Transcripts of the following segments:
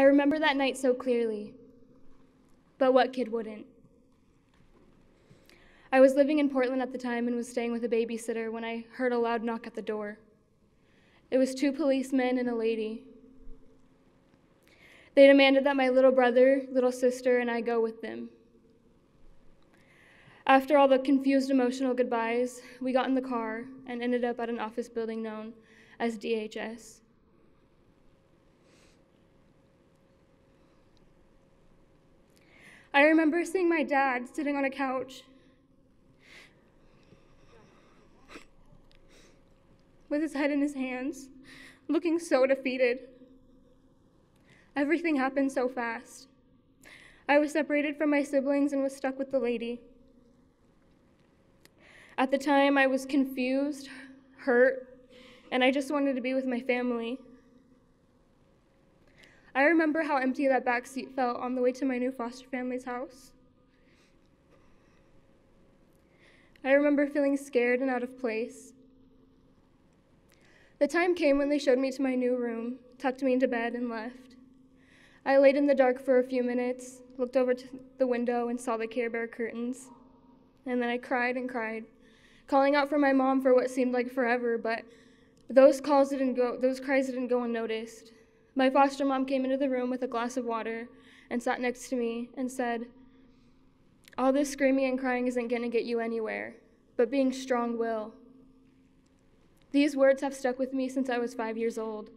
I remember that night so clearly, but what kid wouldn't? I was living in Portland at the time and was staying with a babysitter when I heard a loud knock at the door. It was 2 policemen and a lady. They demanded that my little brother, little sister, and I go with them. After all the confused emotional goodbyes, we got in the car and ended up at an office building known as DHS. I remember seeing my dad sitting on a couch with his head in his hands, looking so defeated. Everything happened so fast. I was separated from my siblings and was stuck with the lady. At the time, I was confused, hurt, and I just wanted to be with my family. I remember how empty that back seat felt on the way to my new foster family's house. I remember feeling scared and out of place. The time came when they showed me to my new room, tucked me into bed, and left. I laid in the dark for a few minutes, looked over to the window and saw the Care Bear curtains, and then I cried and cried, calling out for my mom for what seemed like forever, but those cries didn't go unnoticed. My foster mom came into the room with a glass of water and sat next to me and said, "All this screaming and crying isn't going to get you anywhere, but being strong will." These words have stuck with me since I was 5 years old.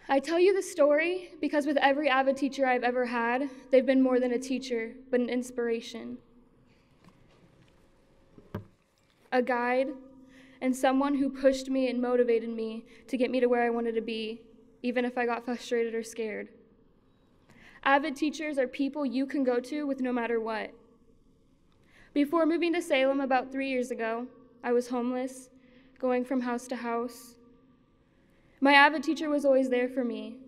I tell you this story because with every AVID teacher I've ever had, they've been more than a teacher, but an inspiration, a guide, and someone who pushed me and motivated me to get me to where I wanted to be, even if I got frustrated or scared. AVID teachers are people you can go to with no matter what. Before moving to Salem about 3 years ago, I was homeless, going from house to house. My AVID teacher was always there for me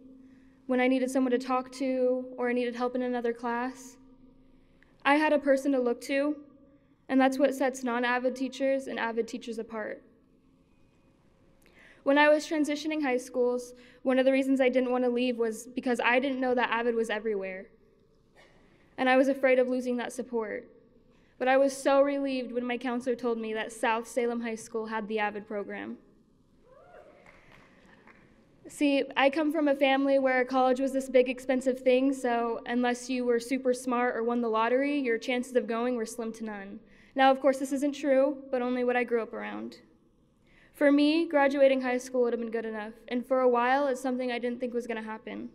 when I needed someone to talk to or I needed help in another class. I had a person to look to, and that's what sets non-AVID teachers and AVID teachers apart. When I was transitioning high schools, one of the reasons I didn't want to leave was because I didn't know that AVID was everywhere, and I was afraid of losing that support. But I was so relieved when my counselor told me that South Salem High School had the AVID program. See, I come from a family where college was this big, expensive thing, so unless you were super smart or won the lottery, your chances of going were slim to none. Now, of course, this isn't true, but only what I grew up around. For me, graduating high school would have been good enough, and for a while, it's something I didn't think was going to happen.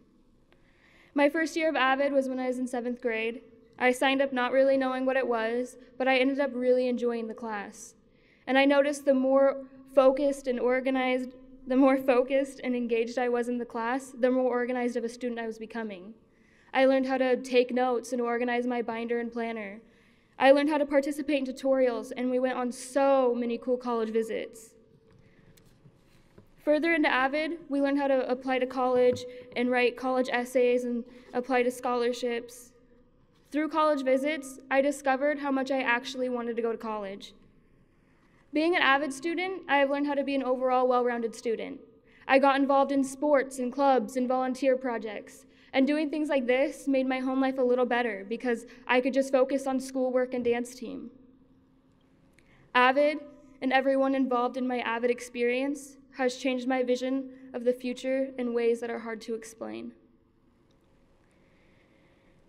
My first year of AVID was when I was in 7th grade. I signed up not really knowing what it was, but I ended up really enjoying the class. And I noticed the more focused and engaged I was in the class, the more organized of a student I was becoming. I learned how to take notes and organize my binder and planner. I learned how to participate in tutorials, and we went on so many cool college visits. Further into AVID, we learned how to apply to college and write college essays and apply to scholarships. Through college visits, I discovered how much I actually wanted to go to college. Being an AVID student, I have learned how to be an overall well-rounded student. I got involved in sports and clubs and volunteer projects, and doing things like this made my home life a little better because I could just focus on schoolwork and dance team. AVID and everyone involved in my AVID experience has changed my vision of the future in ways that are hard to explain.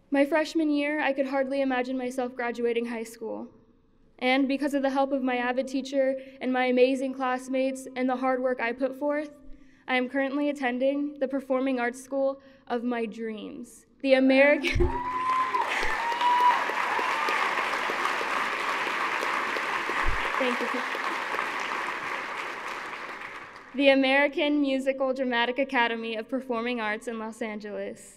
My freshman year, I could hardly imagine myself graduating high school. And because of the help of my AVID teacher and my amazing classmates and the hard work I put forth, I am currently attending the performing arts school of my dreams, the American... Thank you. The American Musical Dramatic Academy of Performing Arts in Los Angeles.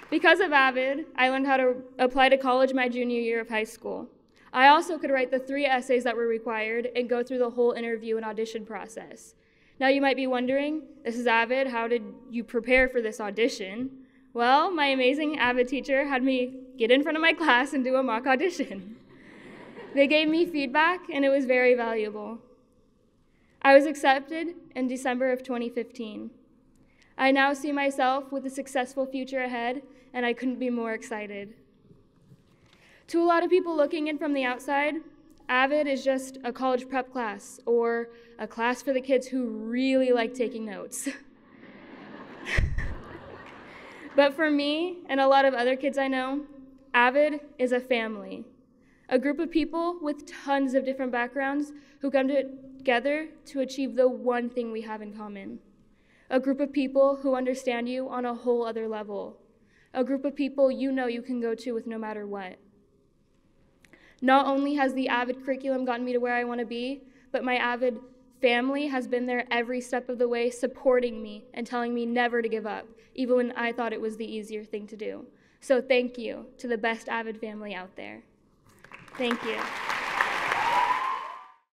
Because of AVID, I learned how to apply to college my junior year of high school. I also could write the 3 essays that were required and go through the whole interview and audition process. Now you might be wondering, this is AVID, how did you prepare for this audition? Well, my amazing AVID teacher had me get in front of my class and do a mock audition. They gave me feedback, and it was very valuable. I was accepted in December of 2015. I now see myself with a successful future ahead, and I couldn't be more excited. To a lot of people looking in from the outside, AVID is just a college prep class or a class for the kids who really like taking notes. But for me and a lot of other kids I know, AVID is a family, a group of people with tons of different backgrounds who come together to achieve the one thing we have in common. A group of people who understand you on a whole other level. A group of people you know you can go to with no matter what. Not only has the AVID curriculum gotten me to where I want to be, but my AVID family has been there every step of the way, supporting me and telling me never to give up, even when I thought it was the easier thing to do. So thank you to the best AVID family out there. Thank you.